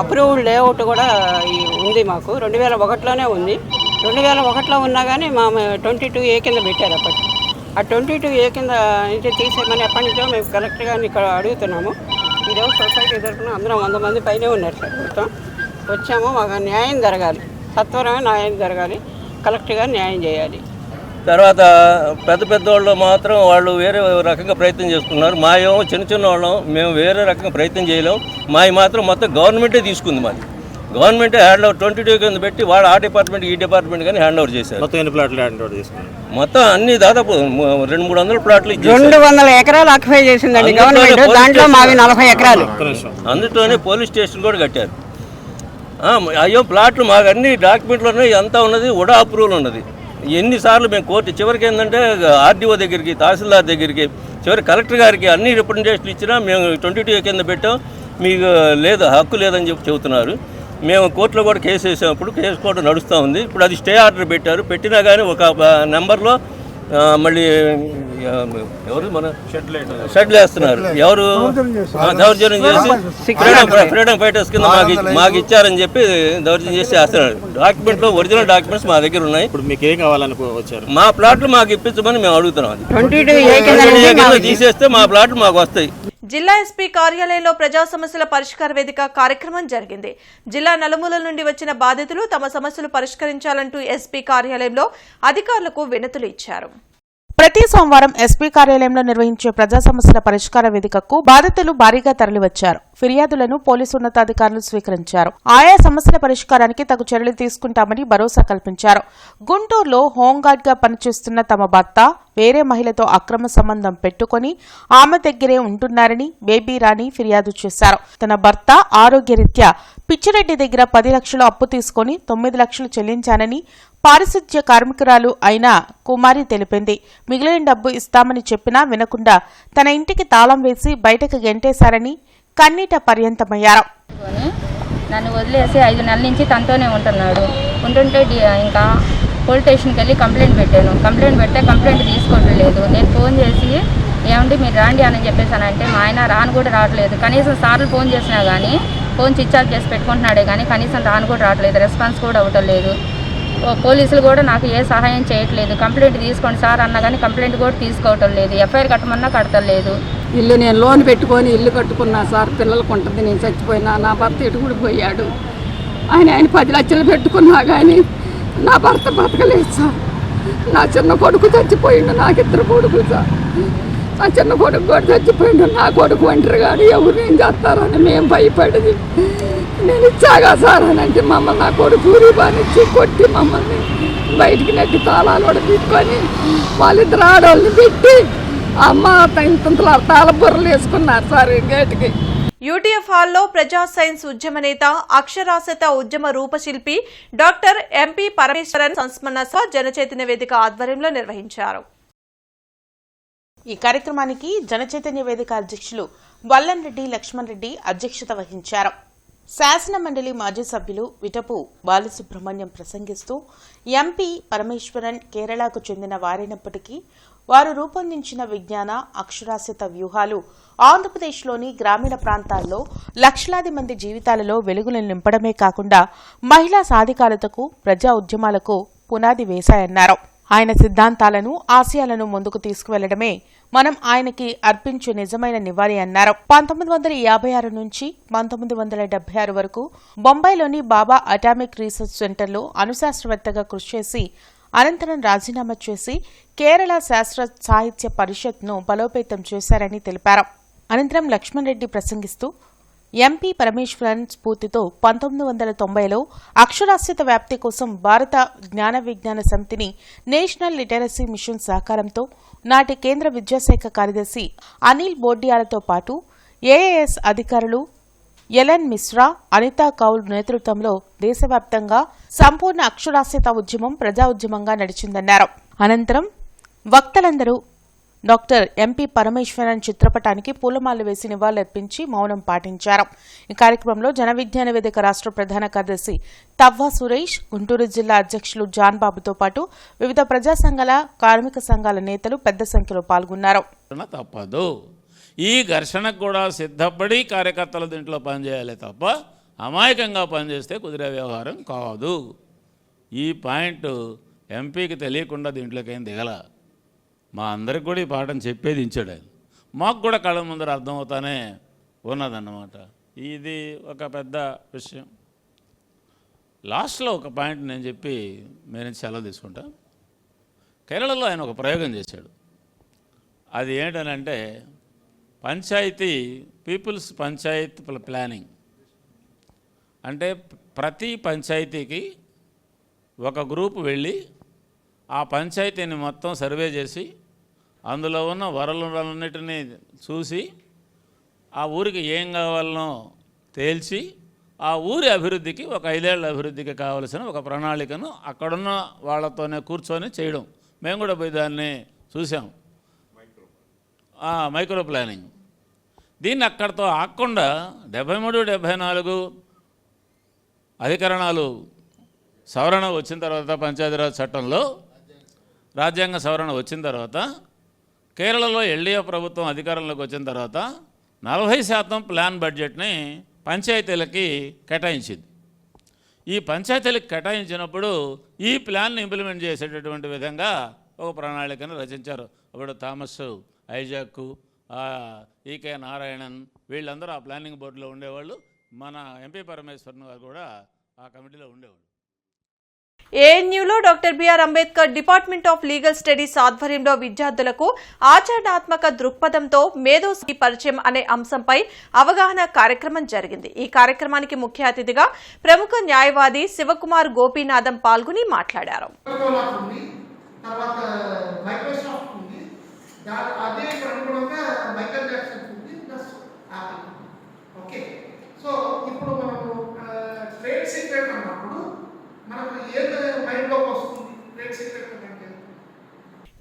అప్రూవ్డ్ లేఅవుట్ కూడా ఉంది మాకు. 2001లోనే ఉంది. 2001లో ఉన్నా కానీ మా 22A కింద పెట్టారు అప్పటి. ఆ 22A కింద నుంచి తీసేయమని ఎప్పటి నుంచో మేము కలెక్టర్ గారిని ఇక్కడ అడుగుతున్నాము. ఈరోజు సొసైటీ తరఫున అందరం 100 మంది పైనే ఉన్నారు సార్. మొత్తం వచ్చాము, మాకు న్యాయం జరగాలి, సత్వరమే న్యాయం జరగాలి, కలెక్టర్ గారు న్యాయం చేయాలి. తర్వాత పెద్ద వాళ్ళు మాత్రం వాళ్ళు వేరే రకంగా ప్రయత్నం చేస్తున్నారు. మా ఏమో చిన్న వాళ్ళం, మేము వేరే రకంగా ప్రయత్నం చేయలేం. మావి మాత్రం మొత్తం గవర్నమెంటే తీసుకుంది. మాది గవర్నమెంటే హ్యాండ్ ఓవర్ 22 కింద పెట్టి వాళ్ళు ఆ డిపార్ట్మెంట్ ఈ డిపార్ట్మెంట్ కానీ హ్యాండ్ ఓవర్ చేశారు. మొత్తం ఎన్ని ప్లాట్లు హ్యాండ్ ఓవర్ చేసుకున్నారు? మొత్తం అన్ని దాదాపు 200-300 ప్లాట్లు 200 ఎకరాలు ఆక్యుపై చేసిందండి గవర్నమెంట్. దాంట్లో మావి 40 ఎకరాలు. అందులోనే పోలీస్ స్టేషన్ కూడా కట్టారు. అయ్యో ప్లాట్లు మాకు అన్ని డాక్యుమెంట్లు ఉన్నాయి, అంతా ఉన్నది, ఉడా అప్రూవల్ ఉన్నది. ఎన్నిసార్లు మేము కోర్టు చివరికి ఏంటంటే ఆర్డీఓ దగ్గరికి, తహసీల్దార్ దగ్గరికి, చివరి కలెక్టర్ గారికి అన్ని రిప్రజెంటేషన్లు ఇచ్చినా మేము 22A కింద పెట్టాం, మీకు లేదు, హక్కు లేదని చెబుతున్నారు. మేము కోర్టులో కూడా కేసు వేసామప్పుడు, కేసు కూడా నడుస్తూ ఉంది. ఇప్పుడు అది స్టే ఆర్డర్ పెట్టారు. పెట్టినా కానీ ఒక నెంబర్లో మళ్ళీ ఎవరు మన షెడ్లు వేస్తున్నారు, ఎవరు దౌర్జన్యం చేసి ఫ్రీడమ్ ఫైటర్స్ కింద మాకు ఇచ్చారని చెప్పి దౌర్జన్యం చేసి వేస్తున్నారు. డాక్యుమెంట్లో ఒరిజినల్ డాక్యుమెంట్స్ మా దగ్గర ఉన్నాయి. ఇప్పుడు మీకు ఏం కావాలనుకోవచ్చారు? మా ప్లాట్లు మాకు ఇప్పించమని మేము అడుగుతున్నాం. అది తీసేస్తే మా ప్లాట్లు మాకు వస్తాయి. జిల్లా ఎస్పీ కార్యాలయంలో ప్రజా సమస్యల పరిష్కార వేదిక కార్యక్రమం జరిగింది. జిల్లా నలుమూలల నుండి వచ్చిన బాధితులు తమ సమస్యలు పరిష్కరించాలంటూ ఎస్పీ కార్యాలయంలో అధికారులకు వినతులు ఇచ్చారు. ప్రతి సోమవారం ఎస్పీ కార్యాలయంలో నిర్వహించే ప్రజా సమస్యల పరిష్కార వేదికకు బాధితులు భారీగా తరలివచ్చారు. ఫిర్యాదులను పోలీసు ఉన్నతాధికారులు స్వీకరించారు. ఆయా సమస్యల పరిష్కారానికి తగు చర్యలు తీసుకుంటామని భరోసా కల్పించారు. గుంటూరులో హోంగార్డ్ గా పనిచేస్తున్న తమ భర్త వేరే మహిళతో అక్రమ సంబంధం పెట్టుకుని ఆమె దగ్గరే ఉంటున్నారని బేబీ రాణి ఫిర్యాదు చేశారు. తన భర్త ఆరోగ్యరీత్యా పిచ్చిరెడ్డి దగ్గర 10 లక్షలు అప్పు తీసుకుని 9 లక్షలు చెల్లించానని పారిశుధ్య కార్మికురాలు అయిన కుమారి తెలిపింది. మిగిలిన డబ్బు ఇస్తామని చెప్పినా వినకుండా తన ఇంటికి తాళం వేసి బయటకు గెంటేశారని కన్నీట పర్యంతమయ్యారు. నన్ను వదిలేసి 5 నెలల నుంచి తనతోనే ఉంటున్నాడు. ఉంటుంటే ఇంకా పోలీస్ స్టేషన్కి వెళ్ళి కంప్లైంట్ పెట్టాను. కంప్లైంట్ తీసుకోవట్లేదు. నేను ఫోన్ చేసి ఏమంటే మీరు రాండి అని చెప్పేసానంటే మా ఆయన రాను కూడా రావట్లేదు. కనీసం సార్లు ఫోన్ చేసినా కానీ ఫోన్ స్విచ్ ఆఫ్ చేసి పెట్టుకుంటున్నాడే కానీ కనీసం రాను కూడా రావట్లేదు. రెస్పాన్స్ కూడా అవ్వటం లేదు. పోలీసులు కూడా నాకు ఏ సహాయం చేయట్లేదు. కంప్లైంట్ తీసుకోండి సార్ అన్నా కానీ కంప్లైంట్ కూడా తీసుకోవటం లేదు. ఎఫ్ఐఆర్ కట్టమన్నా కట్టలేదు. ఇల్లు నేను లోన్ పెట్టుకొని ఇల్లు కట్టుకున్నా సార్. పిల్లలకు ఉంటుంది, నేను చచ్చిపోయినా. నా భర్త ఇటు కూడా పోయాడు. ఆయన 10 లక్షలు పెట్టుకున్నా కానీ నా భర్త బతకలేదు సార్. నా చిన్న కొడుకు చచ్చిపోయిండు. నాకు 2 కొడుకులు సార్. నా చిన్న కొడుకు కూడా చచ్చిపోయిండు. నా కొడుకు ఒంటరిగాడు, ఎవరు ఏం చేస్తారని మేము భయపడేది. నేను ఇచ్చాగా సార్ అని అంటే మమ్మల్ని నా కొడుకు బానిచ్చి కొట్టి మమ్మల్ని బయటికి నెట్టి తాళాలు కూడా తీసుకొని వాళ్ళిద్దరు ఆడవాళ్ళని పెట్టి అమ్మ ఇంతలా తాళ బుర్రలు వేసుకున్నారు సార్ గేటుకి. యూటీఎఫ్ హాల్లో ప్రజా సైన్స్ ఉద్యమ నేత, అక్షరాస్యత ఉద్యమ రూపశిల్పి డాక్టర్ ఎంపీ పరమేశ్వరన్ సంస్మరణ సభ జనచైతన్య వేదిక ఆధ్వర్యంలో నిర్వహించారు. ఈ కార్యక్రమానికి జనచైతన్య వేదిక అధ్యక్షులు వల్లంరెడ్డి లక్ష్మణ్ రెడ్డి అధ్యక్షత వహించారు. శాసన మండలి మాజీ సభ్యులు విటపు బాలసుబ్రహ్మణ్యం ప్రసంగిస్తూ ఎంపీ పరమేశ్వరన్ కేరళకు చెందిన వారైనప్పటికీ వారు రూపొందించిన విజ్ఞాన, అక్షరాస్యత వ్యూహాలు ఆంధ్రప్రదేశ్లోని గ్రామీణ ప్రాంతాల్లో లక్షలాది మంది జీవితాలలో వెలుగులు నింపడమే కాకుండా మహిళా సాధికారతకు, ప్రజా ఉద్యమాలకు పునాది వేశాయన్నారు. ఆయన సిద్ధాంతాలను, ఆశయాలను ముందుకు తీసుకువెళ్లడమే మనం ఆయనకి అర్పించే నిజమైన నివాళి అన్నారు. 1956 నుంచి 1976 వరకు బొంబాయిలోని బాబా అటామిక్ రీసెర్చ్ సెంటర్లో అణుశాస్త్రవేత్తగా కృషి చేసి అనంతరం రాజీనామా చేసి కేరళ శాస్త్ర సాహిత్య పరిషత్ను బలోపేతం చేశారని తెలిపారు. అనంతరం లక్ష్మణ్ రెడ్డి ప్రసంగిస్తూ ఎంపీ పరమేశ్వరన్ స్ఫూర్తితో 1990లో అక్షరాస్యత వ్యాప్తి కోసం భారత జ్ఞాన విజ్ఞాన సమితిని నేషనల్ లిటరసీ మిషన్ సహకారంతో నాటి కేంద్ర విద్యాశాఖ కార్యదర్శి అనిల్ బోర్డియాలతో పాటు ఏఏఎస్ అధికారులు ఎలెన్ మిశ్రా, అనితా కౌల్ నేతృత్వంలో దేశవ్యాప్తంగా సంపూర్ణ అక్షరాస్యత ఉద్యమం ప్రజా ఉద్యమంగా నడిచిందన్నారు. అనంతరం వక్తలందరూ డాక్టర్ ఎంపీ పరమేశ్వరన్ చిత్రపటానికి పూలమాల వేసి నివాళులర్పించి మౌనం పాటించారు. ఈ కార్యక్రమంలో జన విజ్ఞాన వేదిక రాష్ట్ర ప్రధాన కార్యదర్శి తవ్వా సురేష్, గుంటూరు జిల్లా అధ్యక్షులు జాన్ బాబుతో పాటు వివిధ ప్రజా సంఘాల, కార్మిక సంఘాల నేతలు పెద్ద సంఖ్యలో పాల్గొన్నారు. తప్పదు, ఈ ఘర్షణకు కూడా సిద్ధపడి కార్యకర్తలు దీంట్లో పనిచేయాలి తప్ప అమాయకంగా పనిచేస్తే కుదిరే వ్యవహారం కాదు. ఈ పాయింట్ ఎంపీకి తెలియకుండా దీంట్లోకి ఏం దిగల. మా అందరికి కూడా ఈ పాఠం చెప్పేది ఇచ్చాడు ఆయన. మాకు కూడా కళ్ళ ముందర అర్థమవుతానే ఉన్నదన్నమాట. ఇది ఒక పెద్ద విషయం. లాస్ట్లో ఒక పాయింట్ నేను చెప్పి నేను సెలవు తీసుకుంటా. కేరళలో ఆయన ఒక ప్రయోగం చేశాడు. అది ఏంటనంటే పంచాయతీ పీపుల్స్ పంచాయత్ ప్లానింగ్. అంటే ప్రతి పంచాయతీకి ఒక గ్రూప్ వెళ్ళి ఆ పంచాయతీని మొత్తం సర్వే చేసి అందులో ఉన్న వనరులన్నిటినీ చూసి ఆ ఊరికి ఏం కావాలనో తేల్చి ఆ ఊరి అభివృద్ధికి ఒక 5 ఏళ్ల అభివృద్ధికి కావలసిన ఒక ప్రణాళికను అక్కడున్న వాళ్ళతోనే కూర్చొని చేయడం. మేము కూడా పోయి దాన్ని చూసాం. Micro planning. దీన్ని అక్కడితో ఆగకుండా 73, 74 అధికరణాలు సవరణ వచ్చిన తర్వాత పంచాయతీరాజ్ చట్టంలో రాజ్యాంగ సవరణ వచ్చిన తర్వాత కేరళలో ఎల్డీఎఫ్ ప్రభుత్వం అధికారంలోకి వచ్చిన తర్వాత 40% ప్లాన్ బడ్జెట్ని పంచాయతీలకి కేటాయించింది. ఈ పంచాయతీలకు కేటాయించినప్పుడు ఈ ప్లాన్ని ఇంప్లిమెంట్ చేసేటటువంటి విధంగా ఒక ప్రణాళికను రచించారు. అప్పుడు థామస్ ఐజాక్, ఈకే నారాయణన్ వీళ్ళందరూ ఆ ప్లానింగ్ బోర్డులో ఉండేవాళ్ళు. మన ఎంపీ పరమేశ్వరన్ గారు కూడా ఆ కమిటీలో ఉండేవాళ్ళు. ఏఎన్యూలో doctor BR Ambedkar department of legal studies ఆధ్వర్యంలో విద్యార్థులకు ఆచరణాత్మక దృక్పథంతో మేధోశక్తి పరిచయం అనే అంశంపై అవగాహన కార్యక్రమం జరిగింది. ఈ కార్యక్రమానికి ముఖ్య అతిథిగా ప్రముఖ న్యాయవాది శివకుమార్ గోపీనాథం పాల్గొని మాట్లాడారు.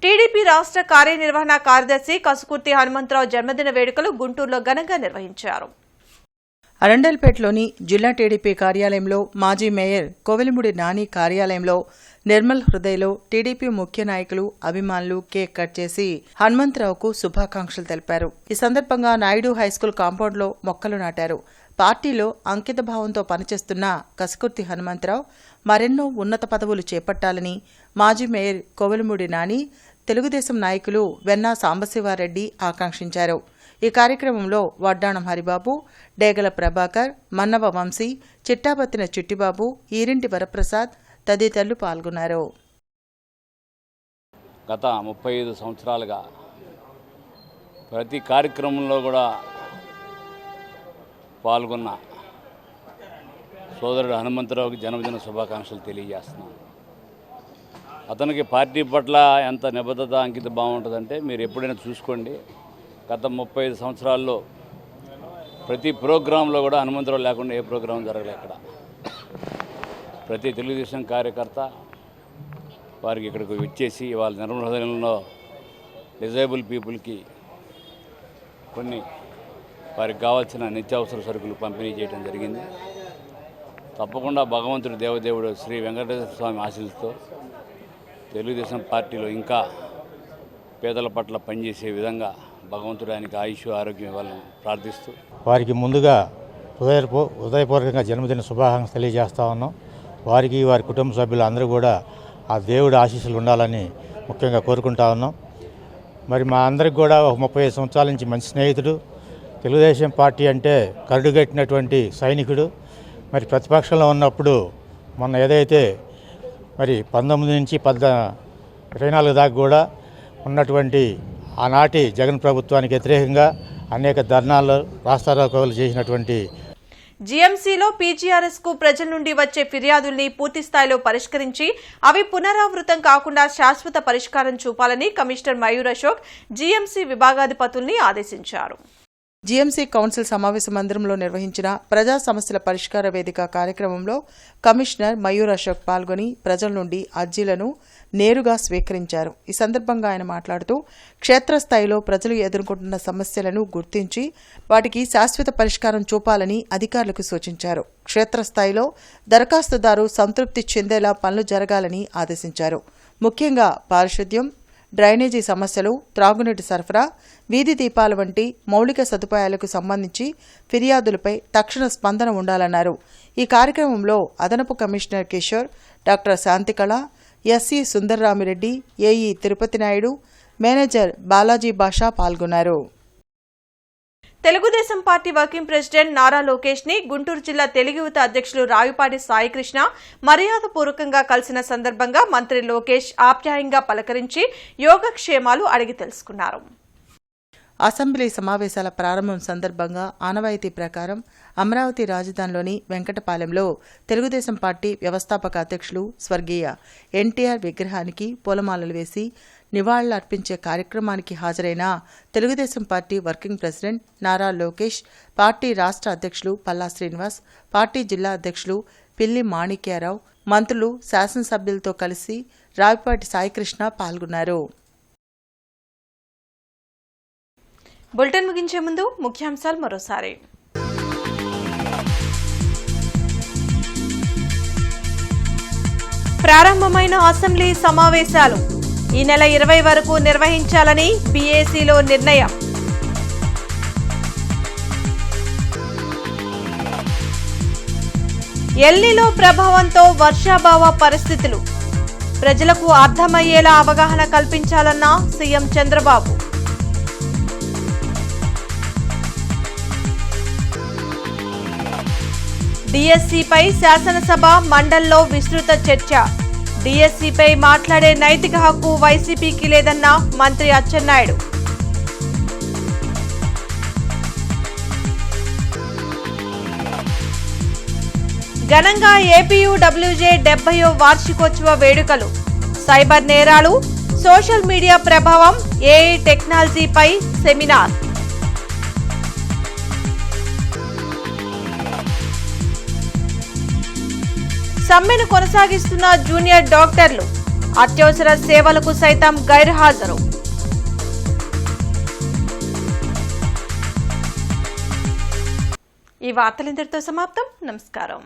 టీడీపీ రాష్ట్ర కార్యనిర్వహణ కార్యదర్శి కసుకుర్తి హనుమంతరావు జన్మదిన వేడుకలు గుంటూరులో ఘనంగా నిర్వహించారు. అరండల్పేటలోని జిల్లా టీడీపీ కార్యాలయంలో మాజీ మేయర్ కోవెలమూడి నాని కార్యాలయంలో నిర్మల్ హృదయలో టీడీపీ ముఖ్య నాయకులు, అభిమానులు కేక్ కట్ చేసి హనుమంతరావుకు శుభాకాంక్షలు తెలిపారు. ఈ సందర్భంగా నాయుడు హైస్కూల్ కాంపౌండ్లో మొక్కలు నాటారు. పార్టీలో అంకిత భావంతో పనిచేస్తున్న కసుకుర్తి హనుమంతరావు మరెన్నో ఉన్నత పదవులు చేపట్టాలని మాజీ మేయర్ కోవెలమూడి నాని, తెలుగుదేశం నాయకులు వెన్నా సాంబశివారెడ్డి ఆకాంక్షించారు. ఈ కార్యక్రమంలో వడ్డాణం హరిబాబు, డేగల ప్రభాకర్, మన్నవ వంశీ, చిట్టాబత్తిన చిట్టిబాబు, ఈరింటి వరప్రసాద్ తదితరులు పాల్గొన్నారు. గత 35 సంవత్సరాలుగా ప్రతి కార్యక్రమంలో కూడా పాల్గొన్న సోదరుడు హనుమంతరావుకి జన్మదిన శుభాకాంక్షలు తెలియజేస్తున్నాను. అతనికి పార్టీ పట్ల ఎంత నిబద్ధత, అంకిత బాగుంటుందంటే మీరు ఎప్పుడైనా చూసుకోండి. గత 35 సంవత్సరాల్లో ప్రతి ప్రోగ్రాంలో కూడా హనుమంతరావు లేకుండా ఏ ప్రోగ్రాం జరగలేదు. ఇక్కడ ప్రతి తెలుగుదేశం కార్యకర్త వారికి ఇక్కడికి వచ్చేసి వాళ్ళ నిర్మల హృదయంలో డిజేబుల్ పీపుల్కి కొన్ని వారికి కావాల్సిన నిత్యావసర సరుకులు పంపిణీ చేయడం జరిగింది. తప్పకుండా భగవంతుడు దేవదేవుడు శ్రీ వెంకటేశ్వర స్వామి ఆశీస్సులతో తెలుగుదేశం పార్టీలో ఇంకా పేదల పట్ల పనిచేసే విధంగా భగవంతుడు ఆయనకి ఆయుష్, ఆరోగ్యం ఇవ్వాలని ప్రార్థిస్తూ వారికి ముందుగా హృదయపూర్వకంగా జన్మదిన శుభాకాంక్షలు తెలియజేస్తా ఉన్నాం. వారికి వారి కుటుంబ సభ్యులు అందరూ కూడా ఆ దేవుడి ఆశీస్సులు ఉండాలని ముఖ్యంగా కోరుకుంటా ఉన్నాం. మరి మా అందరికి కూడా ఒక 35 సంవత్సరాల నుంచి మంచి స్నేహితుడు, తెలుగుదేశం పార్టీ అంటే కరుడుగట్టినటువంటి సైనికుడు. మరి ప్రతిపక్షంలో ఉన్నప్పుడు మొన్న ఏదైతే మరి 19 నుంచి 24 దాకా కూడా ఉన్నటువంటి ఆనాటి జగన్ ప్రభుత్వానికి వ్యతిరేకంగా అనేక ధర్నాలు, రాస్తారోకోలు చేసినటువంటి జీఎంసీలో పీజీఆర్ఎస్ కు ప్రజల నుండి వచ్చే ఫిర్యాదుల్ని పూర్తి స్థాయిలో పరిష్కరించి అవి పునరావృతం కాకుండా శాశ్వత పరిష్కారం చూపాలని కమిషనర్ మయూర్ అశోక్ జీఎంసీ విభాగాధిపతుల్ని ఆదేశించారు. జీఎంసీ కౌన్సిల్ సమావేశ మందిరంలో నిర్వహించిన ప్రజా సమస్యల పరిష్కార వేదిక కార్యక్రమంలో కమిషనర్ మయూర్ అశోక్ పాల్గొని ప్రజల నుండి అర్జీలను నేరుగా స్వీకరించారు. ఈ సందర్భంగా ఆయన మాట్లాడుతూ క్షేత్రస్థాయిలో ప్రజలు ఎదుర్కొంటున్న సమస్యలను గుర్తించి వాటికి శాశ్వత పరిష్కారం చూపాలని అధికారులకు సూచించారు. క్షేత్రస్థాయిలో దరఖాస్తుదారు సంతృప్తి చెందేలా పనులు జరగాలని ఆదేశించారు. ముఖ్యంగా పారిశుద్ధ్యం, డ్రైనేజీ సమస్యలు, త్రాగునీటి సరఫరా, వీధి దీపాల వంటి మౌలిక సదుపాయాలకు సంబంధించి ఫిర్యాదులపై తక్షణ స్పందన ఉండాలన్నారు. ఈ కార్యక్రమంలో అదనపు commissioner Kishore, doctor Shantikala, SC Sundarramireddy, AE Tirupati Naidu, manager Balaji Basha పాల్గొన్నారు. Telugu Desam party working president Nara Lokesh ని గుంటూరు జిల్లా తెలుగు యువత అధ్యక్షులు రావిపాటి సాయికృష్ణ మర్యాదపూర్వకంగా కలిసిన సందర్భంగా మంత్రి లోకేష్ ఆప్యాయంగా పలకరించి యోగక్షేమాలు అడిగి తెలుసుకున్నారు. అసెంబ్లీ సమావేశాల ప్రారంభం సందర్భంగా ఆనవాయితీ ప్రకారం అమరావతి రాజధానిలోని వెంకటపాలెంలో తెలుగుదేశం పార్టీ వ్యవస్థాపక అధ్యక్షులు స్వర్గీయ ఎన్టీఆర్ విగ్రహానికి పూలమాలలు వేసి నివాళులర్పించే కార్యక్రమానికి హాజరైన Telugu Desam party working president Nara Lokesh, party రాష్ట్ర అధ్యక్షులు పల్లా శ్రీనివాస్, పార్టీ జిల్లా అధ్యక్షులు పిల్లి మాణిక్యారావు, మంత్రులు, శాసనసభ్యులతో కలిసి రావిపాటి సాయికృష్ణ పాల్గొన్నారు. బులెటిన్ ముగించే ముందు ముఖ్యాంశాలు మరోసారి. ప్రారంభమైన అసెంబ్లీ సమావేశాలు ఈ నెల 20 వరకు నిర్వహించాలని బీఏసీలో నిర్ణయం. ఎల్నినో ప్రభావంతో వర్షాభావ పరిస్థితులు, ప్రజలకు అర్థమయ్యేలా అవగాహన కల్పించాలన్న సీఎం చంద్రబాబు. డిఎస్సిపై శాసనసభ మండలిలో విస్తృత చర్చ. డిఎస్సిపై మాట్లాడే నైతిక హక్కు వైసీపీకి లేదన్న మంత్రి అచ్చెన్నాయుడు. ఘనంగా ఏపీయూడబ్ల్యూజే 70వ వార్షికోత్సవ వేడుకలు. సైబర్ నేరాలు, సోషల్ మీడియా ప్రభావం, ఏఐ టెక్నాలజీపై సెమినార్. సమ్మెను కొనసాగిస్తున్న జూనియర్ డాక్టర్లు, అత్యవసర సేవలకు సైతం గైర్హాజరు. ఈ వార్తలు ఇంతటితో సమాప్తం. నమస్కారం.